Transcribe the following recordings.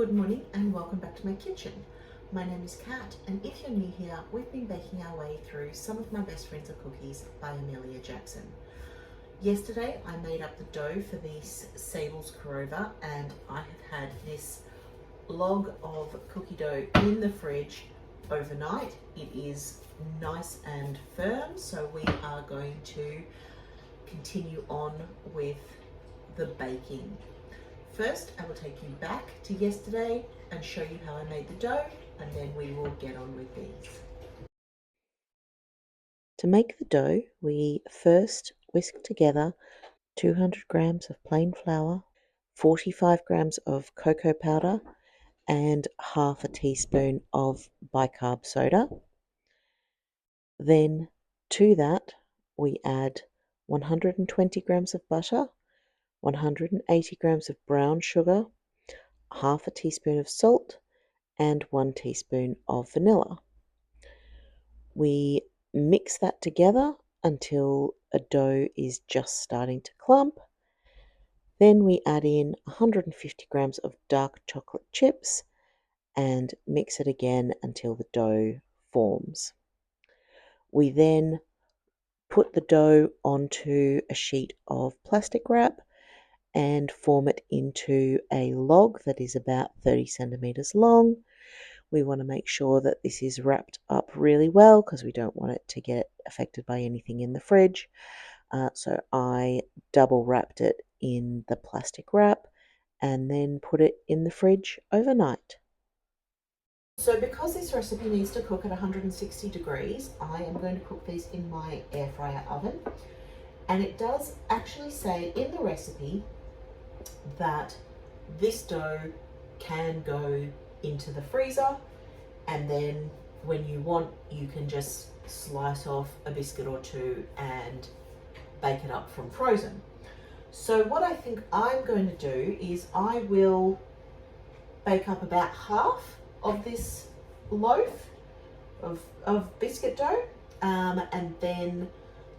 Good morning and welcome back to my kitchen. My name is Kat, and if you're new here, we've been baking our way through Some of My Best Friends Are Cookies by Emelia Jackson. Yesterday I made up the dough for this Sables Korova, and I have had this log of cookie dough in the fridge overnight. It is nice and firm, so we are going to continue on with the baking. First, I will take you back to yesterday and show you how I made the dough, and then we will get on with these. To make the dough, we first whisk together 200 grams of plain flour, 45 grams of cocoa powder, and half a teaspoon of bicarb soda. Then to that, we add 120 grams of butter, 180 grams of brown sugar, half a teaspoon of salt, and 1 teaspoon of vanilla. We mix that together until a dough is just starting to clump. Then we add in 150 grams of dark chocolate chips and mix it again until the dough forms. We then put the dough onto a sheet of plastic wrap and form it into a log that is about 30 centimeters long. We want to make sure that this is wrapped up really well because we don't want it to get affected by anything in the fridge. So I double wrapped it in the plastic wrap and then put it in the fridge overnight. So because this recipe needs to cook at 160 degrees, I am going to cook these in my air fryer oven. And it does actually say in the recipe that this dough can go into the freezer, and then when you want, you can just slice off a biscuit or two and bake it up from frozen. So what I think I'm going to do is I will bake up about half of this loaf of biscuit dough, and then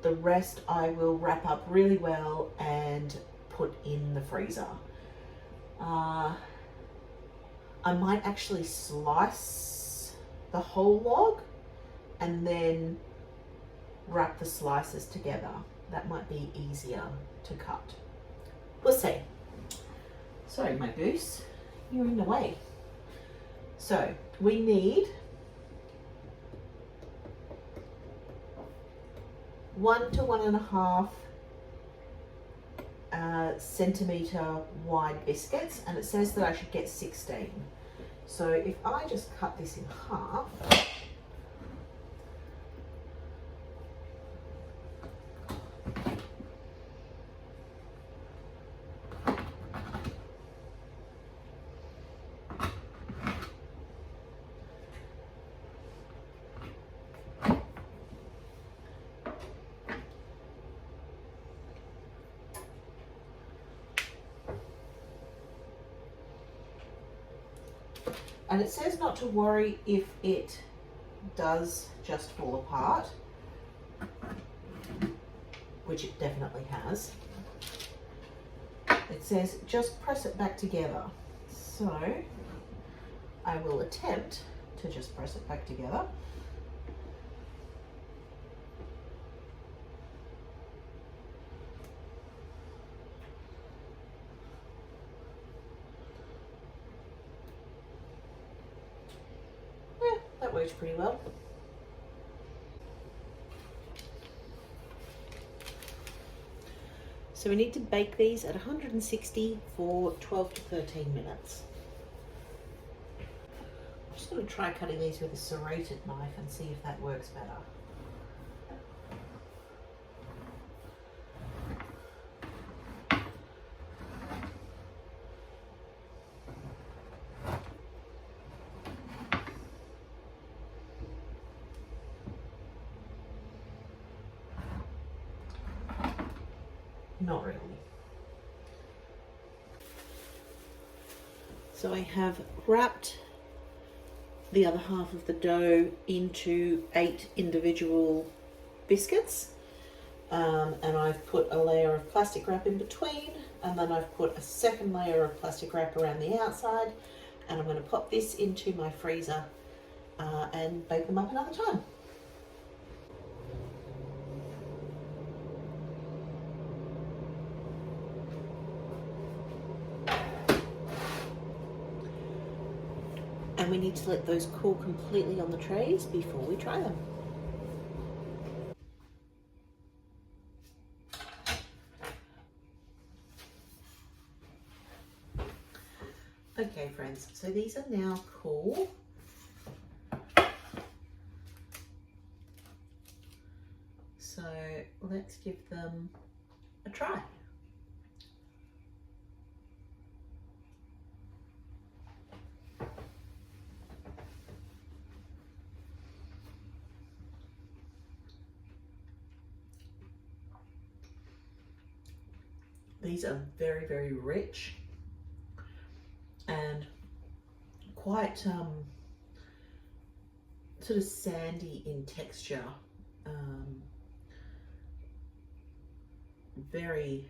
the rest I will wrap up really well and put in the freezer. I might actually slice the whole log and then wrap the slices together. That might be easier to cut. We'll see. Sorry, my goose, you're in the way. So we need 1 to 1.5 centimeter wide biscuits, and it says that I should get 16. So if I just cut this in half, and it says not to worry if it does just fall apart, which it definitely has. It says just press it back together. So I will attempt to just press it back together. That works pretty well. So we need to bake these at 160 for 12 to 13 minutes. I'm just going to try cutting these with a serrated knife and see if that works better. Not really. So I have wrapped the other half of the dough into 8 individual biscuits, and I've put a layer of plastic wrap in between, and then I've put a second layer of plastic wrap around the outside, and I'm going to pop this into my freezer and bake them up another time. And we need to let those cool completely on the trays before we try them. Okay friends, so these are now cool. So let's give them a try. These are very, very rich and quite sort of sandy in texture. Very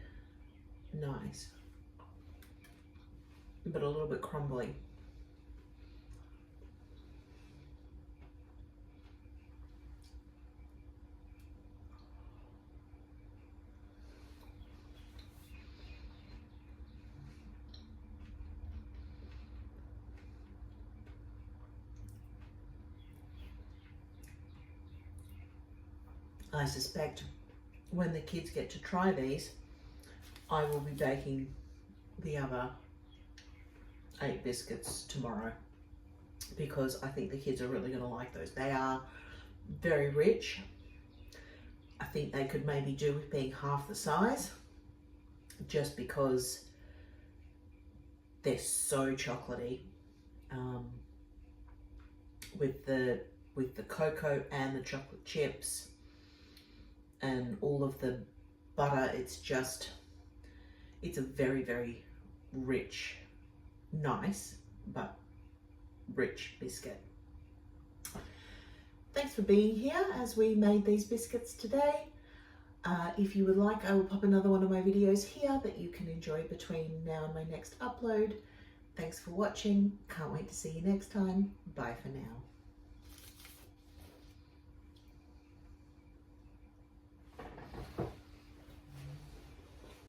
nice, but a little bit crumbly. I suspect when the kids get to try these, I will be baking the other 8 biscuits tomorrow, because I think the kids are really going to like those. They are very rich. I think they could maybe do with being half the size, just because they're so chocolatey, with the cocoa and the chocolate chips and all of the butter. It's a very, very rich, nice, but rich biscuit. Thanks for being here as we made these biscuits today. If you would like, I will pop another one of my videos here that you can enjoy between now and my next upload. Thanks for watching. Can't wait to see you next time. Bye for now.